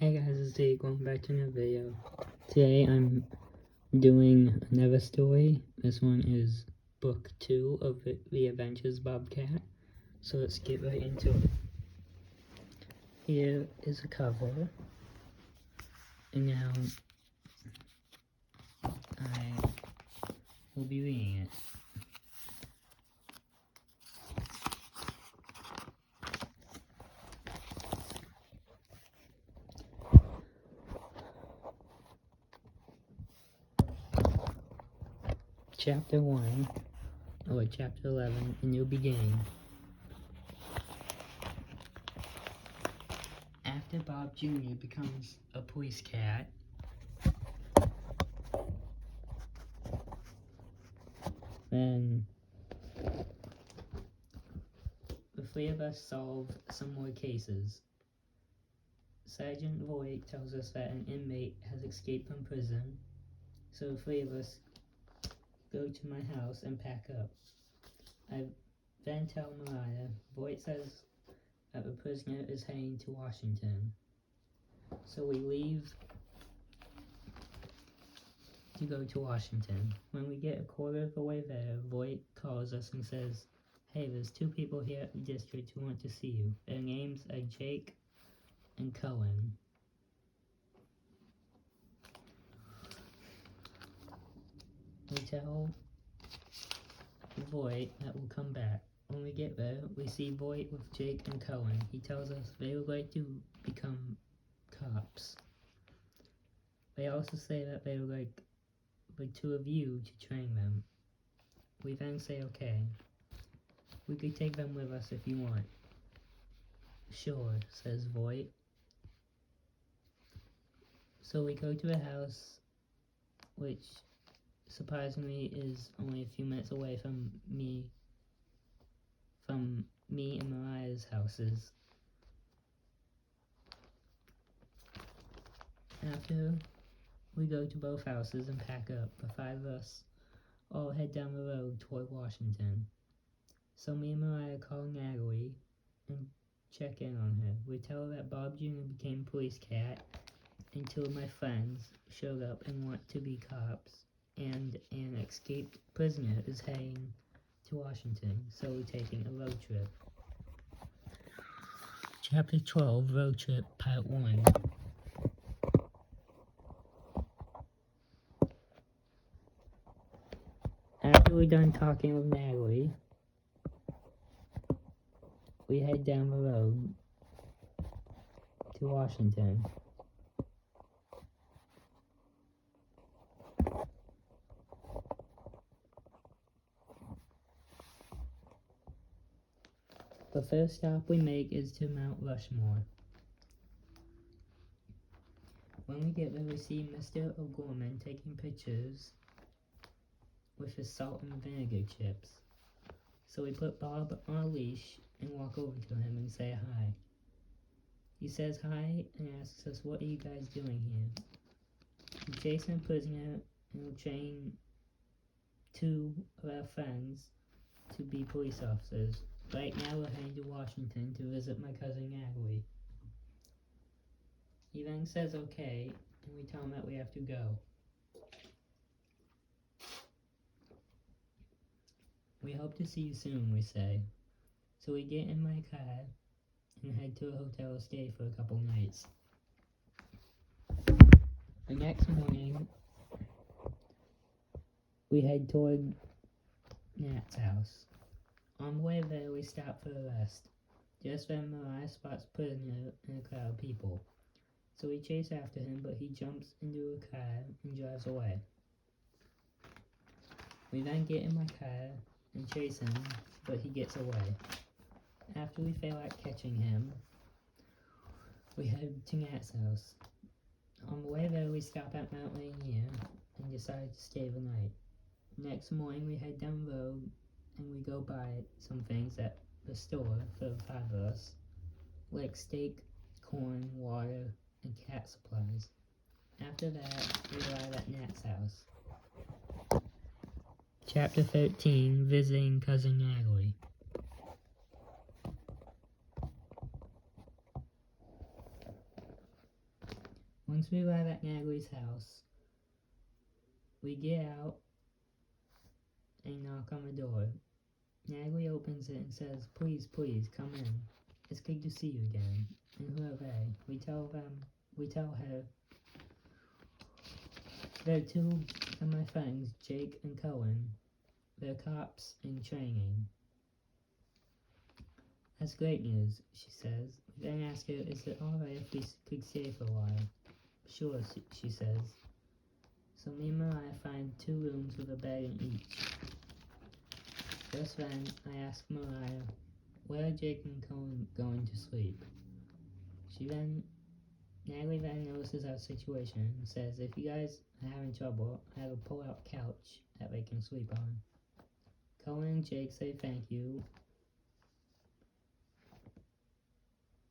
Hey guys, it's Zeke. Welcome back to another video. Today I'm doing another story. This one is book 2 of the Adventures Bobcat. So let's get right into it. Here is a cover. And now I will be reading it. Chapter 1, or Chapter 11, A New Beginning. After Bob Jr. becomes a police cat, then the three of us solve some more cases. Sergeant Voight tells us that an inmate has escaped from prison, so the three of us go to my house and pack up. I then tell Mariah. Voight says that the prisoner is heading to Washington. So we leave to go to Washington. When we get a quarter of the way there, Voight calls us and says, "Hey, there's 2 people here at the district who want to see you. Their names are Jake and Cohen." We tell Voight that we'll come back. When we get there, we see Voight with Jake and Cohen. He tells us they would like to become cops. They also say that they would like the 2 of you to train them. We then say okay. We could take them with us if you want. Sure, says Voight. So we go to a house which surprisingly is only a few minutes away from me and Mariah's houses. After we go to both houses and pack up, the 5 of us all head down the road toward Washington. So me and Mariah call Natalie and check in on her. We tell her that Bob Jr. became police cat and 2 of my friends showed up and want to be cops, and an escaped prisoner is heading to Washington, so we're taking a road trip. Chapter 12, Road Trip, Part 1. After we're done talking with Natalie, we head down the road to Washington. The first stop we make is to Mount Rushmore. When we get there, we see Mr. O'Gorman taking pictures with his salt and vinegar chips. So we put Bob on a leash and walk over to him and say hi. He says hi and asks us, "What are you guys doing here?" We chase him prisoner and we'll train 2 of our friends to be police officers. Right now we're heading to Washington to visit my cousin Natalie. He then says okay, and we tell him that we have to go. "We hope to see you soon," we say. So we get in my car and head to a hotel to stay for a couple nights. The next morning, we head toward Nat's house. On the way there, we stop for a rest. Just then, Mariah spots prisoner and a crowd of people. So we chase after him, but he jumps into a car and drives away. We then get in my car and chase him, but he gets away. After we fail at catching him, we head to Nat's house. On the way there, we stop at Mount Rainier and decide to stay the night. Next morning, we head down the road and we go buy some things at the store for the 5 of us, like steak, corn, water, and cat supplies. After that, we arrive at Nat's house. Chapter 13, Visiting Cousin Natalie. Once we arrive at Natalie's house, we get out and knock on the door. Natalie opens it and says, "Please, please, come in. It's good to see you again." And hooray, we tell her they're two of my friends, Jake and Cohen. They're cops in training. "That's great news," she says. We then ask her, "Is it alright if we could stay for a while?" "Sure," she says. So me and Mariah find 2 rooms with a bed in each. Just then, I ask Mariah, where are Jake and Cohen going to sleep? Natalie then notices our situation and says, "If you guys are having trouble, I have a pull-out couch that they can sleep on." Cohen and Jake say thank you,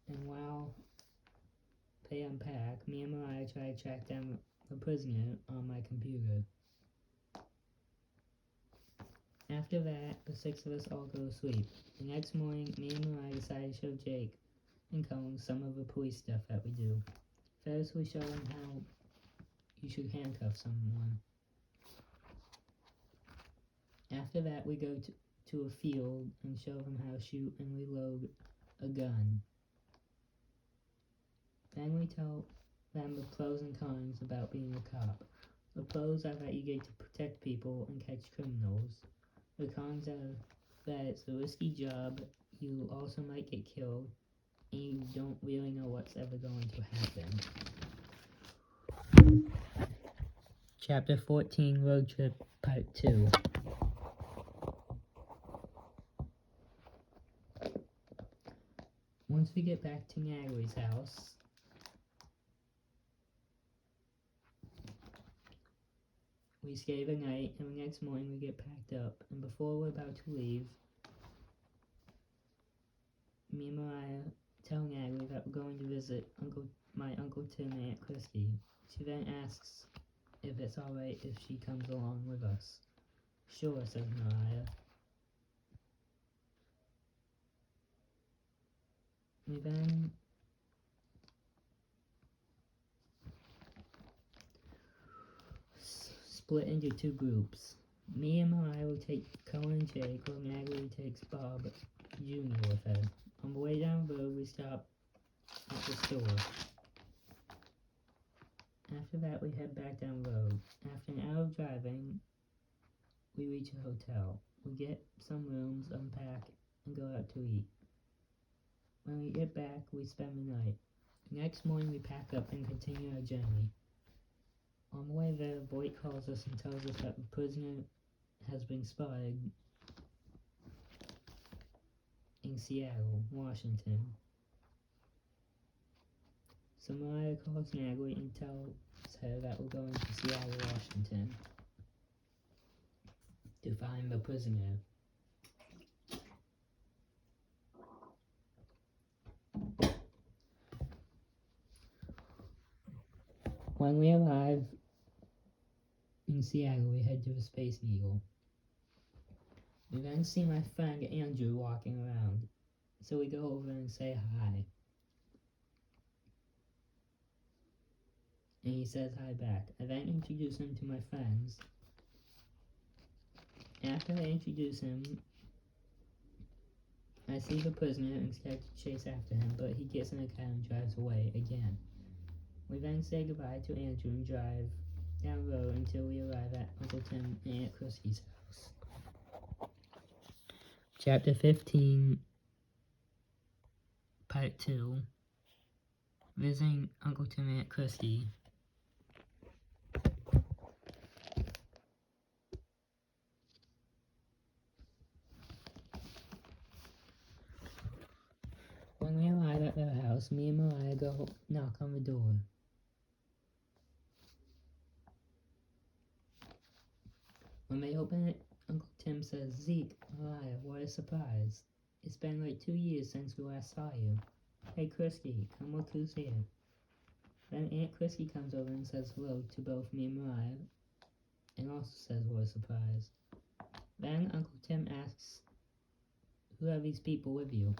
and while they unpack, me and Mariah try to track down the prisoner on my computer. After that, the 6 of us all go to sleep. The next morning, me and Mariah decide to show Jake and Cohen some of the police stuff that we do. First, we show them how you should handcuff someone. After that, we go to a field and show them how to shoot and reload a gun. Then we tell them the pros and cons about being a cop. The pros are that you get to protect people and catch criminals. The cons are that it's a risky job, you also might get killed, and you don't really know what's ever going to happen. Chapter 14, Road Trip, Part 2. Once we get back to Natalie's house, we stay the night, and the next morning we get packed up, and before we're about to leave, me and Mariah tell Natalie that we're going to visit my Uncle Tim and Aunt Christy. She then asks if it's alright if she comes along with us. "Sure," says Mariah. We then split into 2 groups. Me and Mariah will take Cohen and Jake, while Natalie takes Bob Jr. with her. On the way down the road, we stop at the store. After that, we head back down the road. After an hour of driving, we reach a hotel. We get some rooms, unpack, and go out to eat. When we get back, we spend the night. The next morning, we pack up and continue our journey. On the way there, Boyd calls us and tells us that the prisoner has been spotted in Seattle, Washington. So Mariah calls Natalie and tells her that we're going to Seattle, Washington to find the prisoner. When we arrive in Seattle, we head to the Space Needle. We then see my friend Andrew walking around, so we go over and say hi. And he says hi back. I then introduce him to my friends. After I introduce him, I see the prisoner and start to chase after him, but he gets in a car and drives away again. We then say goodbye to Andrew and drive down the road until we arrive at Uncle Tim and Aunt Christy's house. Chapter 15, Part 2. Visiting Uncle Tim and Aunt Christy. When we arrive at their house, me and Mariah go knock on the door. When they open it, Uncle Tim says, "Zeke, Mariah, what a surprise. It's been like 2 years since we last saw you. Hey Christy, come look who's here." Then Aunt Christy comes over and says hello to both me and Mariah, and also says what a surprise. Then Uncle Tim asks, "Who are these people with you?"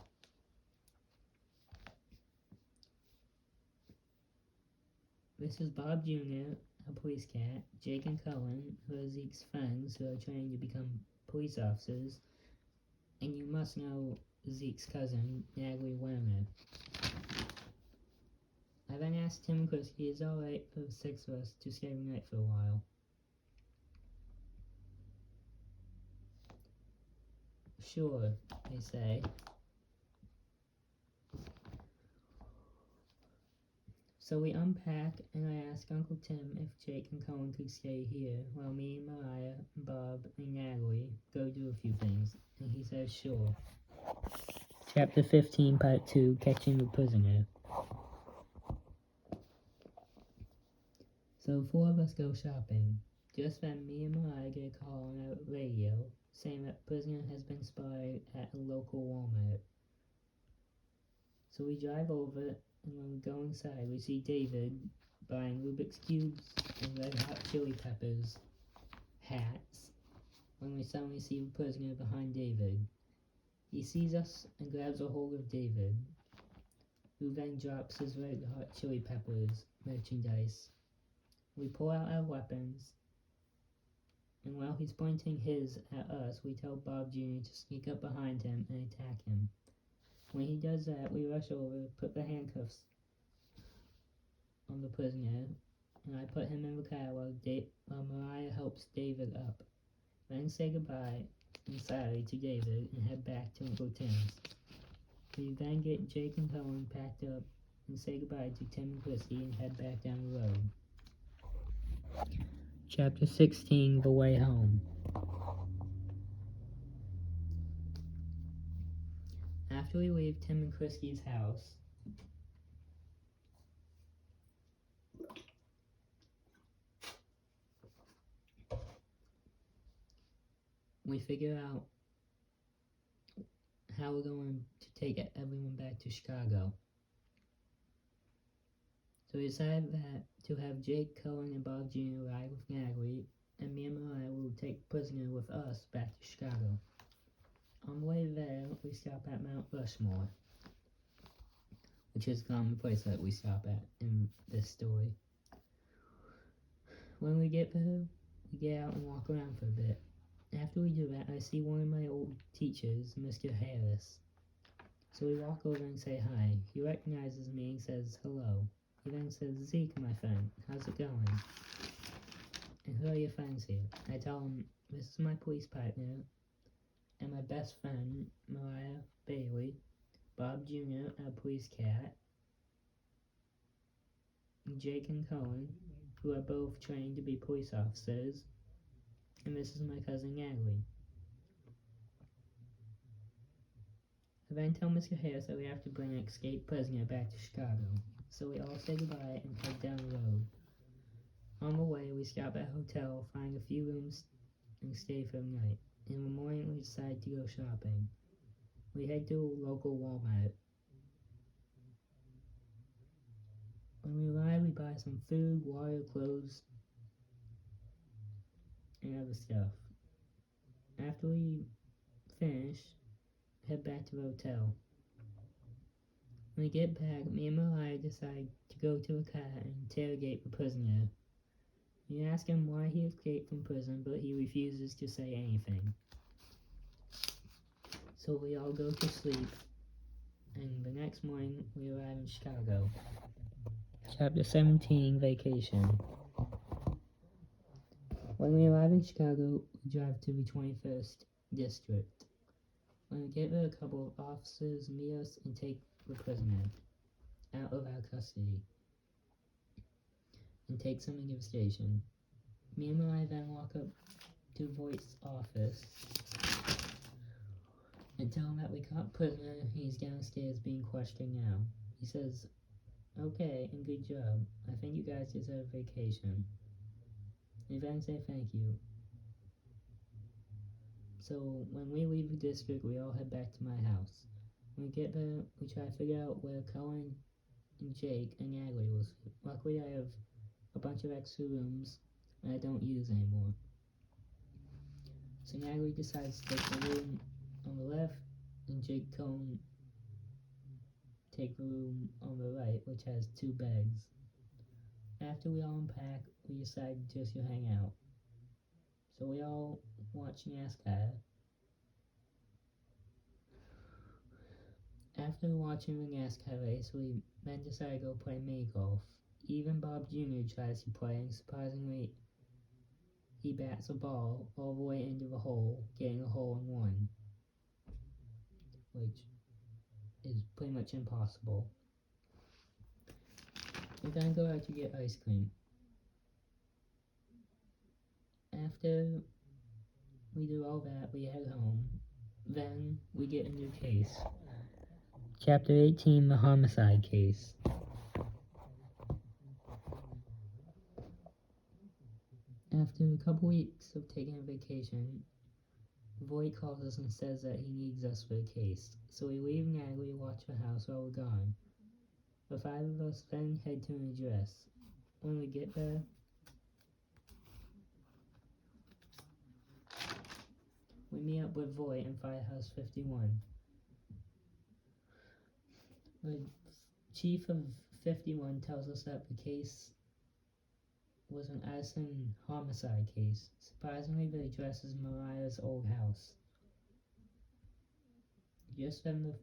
This is Bob Jr., a police cat, Jake and Cullen, who are Zeke's friends who are trying to become police officers, and you must know Zeke's cousin, Natalie Werner. I then asked Tim and Christy is it alright for the six of us to stay the night for a while. Sure, they say. So we unpack, and I ask Uncle Tim if Jake and Cullen could stay here while me and Mariah, Bob, and Natalie go do a few things, and he says sure. Chapter 15, Part 2, Catching the Prisoner. So four of us go shopping. Just then, me and Mariah get a call on our radio saying that a prisoner has been spotted at a local Walmart. So we drive over, and when we go inside, we see David buying Rubik's Cubes and Red Hot Chili Peppers hats when we suddenly see the prisoner behind David. He sees us and grabs a hold of David, who then drops his Red Hot Chili Peppers merchandise. We pull out our weapons, and while he's pointing his at us, we tell Bob Jr. to sneak up behind him and attack him. When he does that, we rush over, put the handcuffs on the prisoner, and I put him in the car while Mariah helps David up. Then say goodbye and sorry to David and head back to Uncle Tim's. We then get Jake and Cullen packed up and say goodbye to Tim and Christy and head back down the road. Chapter 16, The Way Home. After we leave Tim and Christy's house, we figure out how we're going to take everyone back to Chicago. So we decided that to have Jake, Cullen, and Bob Jr. ride with Natalie, and me and Mariah will take prisoner with us back to Chicago. On the way there, we stop at Mount Rushmore, which is a common place that we stop at in this story. When we get there, we get out and walk around for a bit. After we do that, I see one of my old teachers, Mr. Harris. So we walk over and say hi. He recognizes me and says hello. He then says, Zeke, my friend, how's it going? And who are your friends here? I tell him, this is my police partner, and my best friend, Mariah Bailey, Bob Jr., our police cat, Jake and Cullen, who are both trained to be police officers, and this is my cousin Natalie. I then tell Mr. Harris that we have to bring an escaped prisoner back to Chicago. So we all say goodbye and head down the road. On the way, we stop at a hotel, find a few rooms, and stay for the night. In the morning, we decide to go shopping. We head to a local Walmart. When we arrive, we buy some food, water, clothes, and other stuff. After we finish, head back to the hotel. When we get back, me and Mariah decide to go to a car and interrogate the prisoner. We ask him why he escaped from prison, but he refuses to say anything. So we all go to sleep, and the next morning we arrive in Chicago. Chapter 17, Vacation. When we arrive in Chicago, we drive to the 21st District. When we get there, a couple of officers meet us and take the prisoner out of our custody and takes him into the station. Me and Mariah then walk up to Voight's office and tell him that we caught prisoner. He's downstairs being questioned now. He says, okay, and good job. I think you guys deserve a vacation. We then say thank you. So when we leave the district, we all head back to my house. When we get there, we try to figure out where Cullen and Jake and Natalie will sleep. Luckily, I have a bunch of extra rooms that I don't use anymore. So Natalie decides to take the room on the left, and Jake Cullen take the room on the right, which has 2 beds. After we all unpack, we decide just to hang out. So we all watch NASCAR. After watching the NASCAR race, we then decide to go play mini golf. Even Bob Jr. tries to play, and surprisingly, he bats a ball all the way into the hole, getting a hole in one, which is pretty much impossible. We then go out to get ice cream. After we do all that, we head home. Then we get a new case. Chapter 18, the homicide case. After a couple weeks of taking a vacation, Voight calls us and says that he needs us for the case. So we leave Natalie to watch the house while we're gone. The five of us then head to an address. When we get there, we meet up with Voight in Firehouse 51. The chief of 51 tells us that the case was an arson homicide case. Surprisingly, the address is Mariah's old house. Just then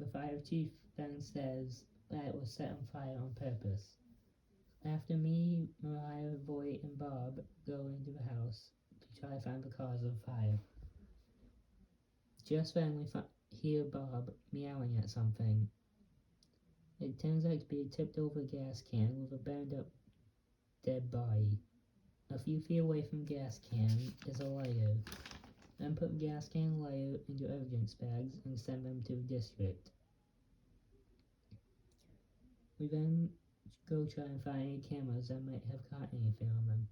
the fire chief then says that it was set on fire on purpose. After me, Mariah, Voight, and Bob go into the house to try to find the cause of the fire. Just then we hear Bob meowing at something. It turns out to be a tipped over gas can with a burned up dead body. A few feet away from the gas can is a lighter. Then put the gas can and lighter into evidence bags and send them to the district. We then go try and find any cameras that might have caught anything on them.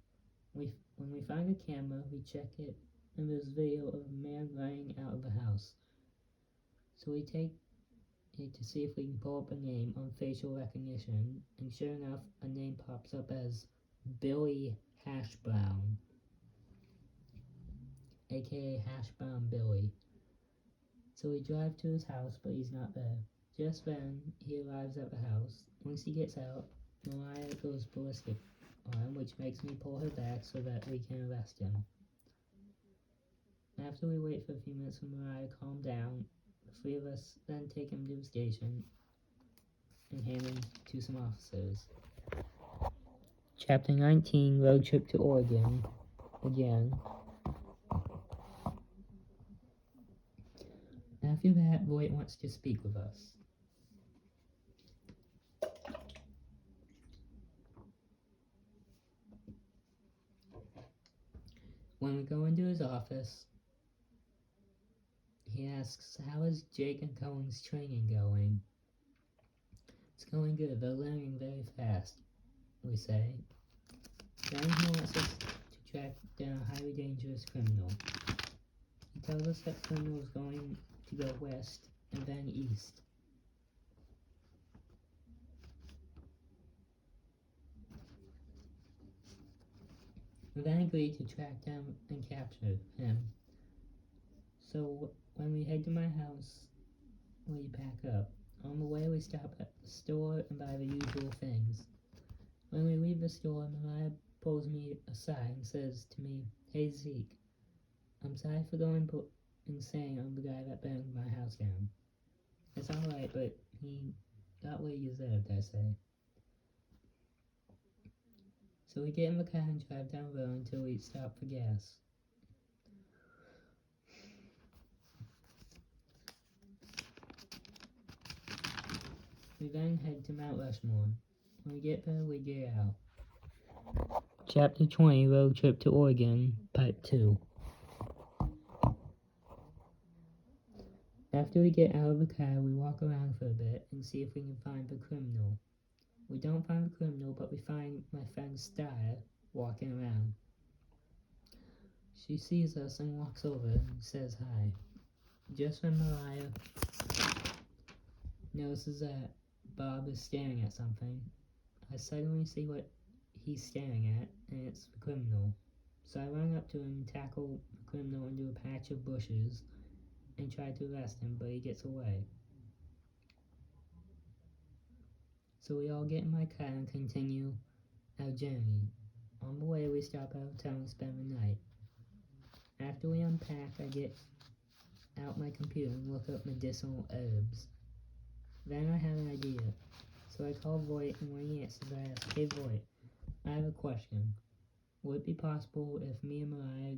When we find a camera, we check it, and there's video of a man running out of the house. So we take it to see if we can pull up a name on facial recognition, and sure enough, a name pops up as Billy Hash Brown, aka Hash Brown Billy. So we drive to his house, but he's not there. Just then, he arrives at the house. Once he gets out, Mariah goes ballistic on him, which makes me pull her back so that we can arrest him. After we wait for a few minutes for Mariah to calm down, the three of us then take him to the station and hand him to some officers. Chapter 19, Road Trip to Oregon. Again. After that, Voight wants to speak with us. When we go into his office, he asks, how is Jake and Cohen's training going? It's going good, they're learning very fast, we say. Then he wants us to track down a highly dangerous criminal. He tells us that criminal is going to go west and then east. We then agree to track down and capture him. So when we head to my house, we pack up. On the way, we stop at the store and buy the usual things. When we leave the store, Mariah pulls me aside and says to me, "Hey Zeke, I'm sorry for going insane on the guy that burned my house down. It's alright, but he got what he deserved, I say." So we get in the car and drive down the road until we stop for gas. We then head to Mount Rushmore. When we get there, we get out. Chapter 20, Road Trip to Oregon, Part 2. After we get out of the car, we walk around for a bit and see if we can find the criminal. We don't find the criminal, but we find my friend Star walking around. She sees us and walks over and says hi. Just when Mariah notices that Bob is staring at something, I suddenly see what he's staring at, and it's the criminal. So I run up to him and tackle the criminal into a patch of bushes and try to arrest him, but he gets away. So we all get in my car and continue our journey. On the way, we stop at a hotel and spend the night. After we unpack, I get out my computer and look up medicinal herbs. Then I have an idea. So I call Voight, and when he answers, I ask, "Hey Voight, I have a question. Would it be possible if me and Mariah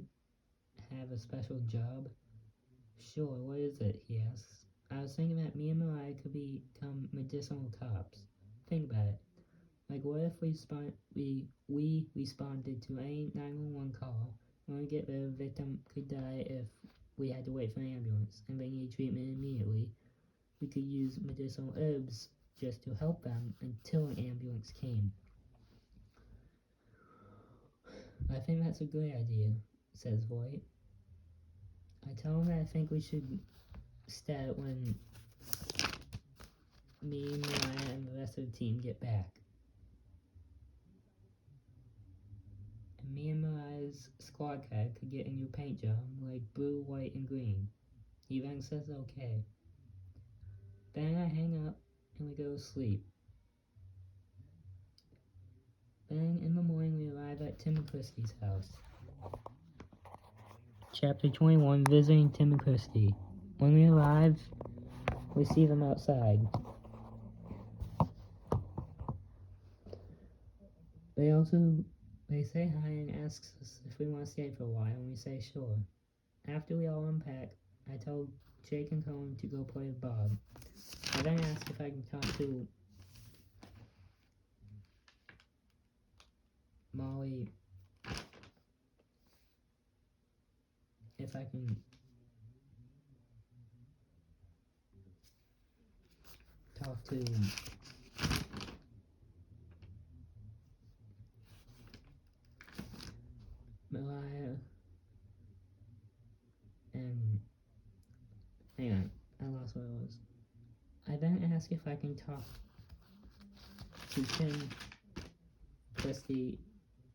have a special job?" "Sure, what is it?" he asks. "I was thinking that me and Mariah could become medicinal cops. Think about it. Like, what if we responded to any 911 call, and when we get there, the victim could die if we had to wait for an ambulance, and they need treatment immediately. We could use medicinal herbs just to help them until an ambulance came." "I think that's a great idea," says Voight. I tell him that I think we should start when me, Mariah, and the rest of the team get back. And me and Mariah's squad car could get a new paint job, like blue, white, and green. He then says okay. Then I hang up and we go to sleep. Then in the morning we arrive at Tim and Christie's house. Chapter 21, Visiting Tim and Christie. When we arrive, we see them outside. They say hi and ask us if we want to stay for a while, and we say sure. After we all unpack, I tell Jake and Cohen to go play with Bob. I then ask if I can talk to Molly, if I can talk to Mariah and hang on, I lost what it was. I then ask if I can talk to Tim, Christy,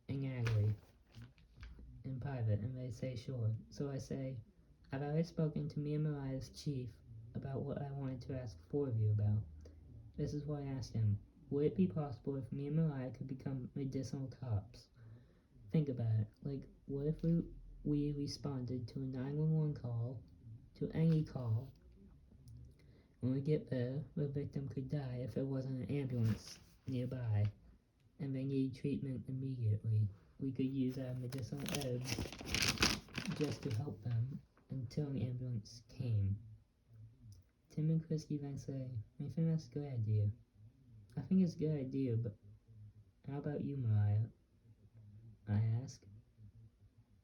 and Natalie in private, and they say sure. So I say, "I've already spoken to me and Mariah's chief about what I wanted to ask four of you about. This is what I asked him. Would it be possible if me and Mariah could become medicinal cops? Think about it. Like, what if we responded to a 911 call, to any call. When we get there, the victim could die if there wasn't an ambulance nearby, and they need treatment immediately. We could use our medicinal herbs just to help them until an ambulance came." Tim and Christy then say, "I think that's a good idea." "I think it's a good idea, but how about you, Mariah?" I ask.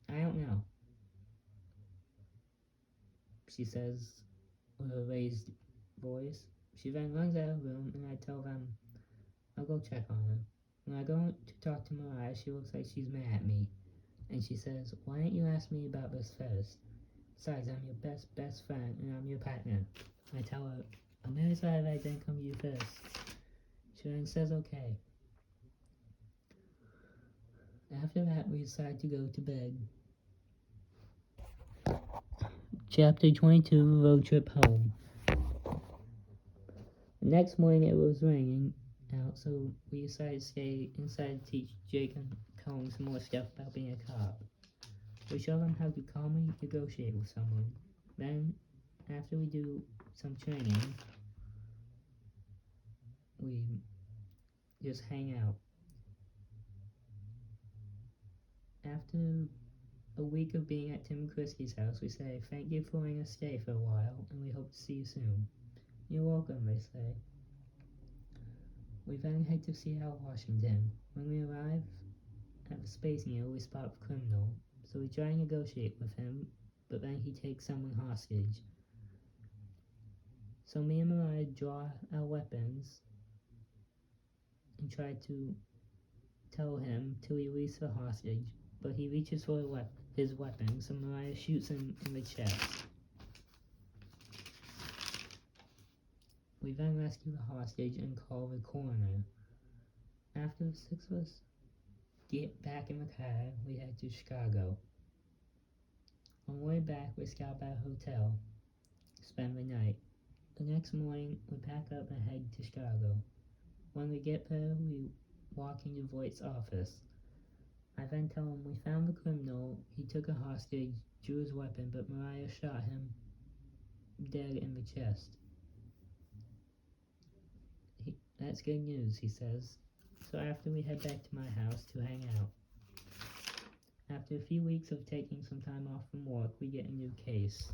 "I don't know," she says with a raised voice. She then runs out of the room, and I tell them I'll go check on her. When I go to talk to Mariah, she looks like she's mad at me, and she says, "Why didn't you ask me about this first? Besides, I'm your best friend, and I'm your partner." I tell her, "I'm really sorry that I didn't come to you first." She then says okay. After that, we decide to go to bed. Chapter 22, Road Trip Home. The next morning it was raining out, so we decided to stay inside to teach Jake and Colin some more stuff about being a cop. We show them how to calmly negotiate with someone. Then, after we do some training, we just hang out. After a week of being at Tim and Christie's house, we say, "Thank you for letting us stay for a while, and we hope to see you soon." "You're welcome," they say. We then head to Seattle, Washington. When we arrive at the Space Needle, we spot a criminal, so we try and negotiate with him, but then he takes someone hostage. So me and Mariah draw our weapons and try to tell him to release the hostage, but he reaches for his weapon, so Mariah shoots him in the chest. We then rescue the hostage and call the coroner. After the six of us get back in the car, we head to Chicago. On the way back, we stop at a hotel, spend the night. The next morning, we pack up and head to Chicago. When we get there, we walk into Voight's office. I then tell him we found the criminal, he took a hostage, drew his weapon, but Mariah shot him dead in the chest. That's good news, he says. So after we head back to my house to hang out. After a few weeks of taking some time off from work, we get a new case.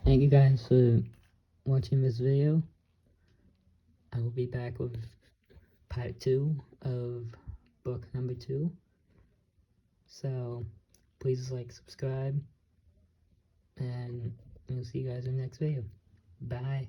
Thank you guys for watching this video. I will be back with part 2 of book number 2. So, please like, subscribe, and we'll see you guys in the next video. Bye.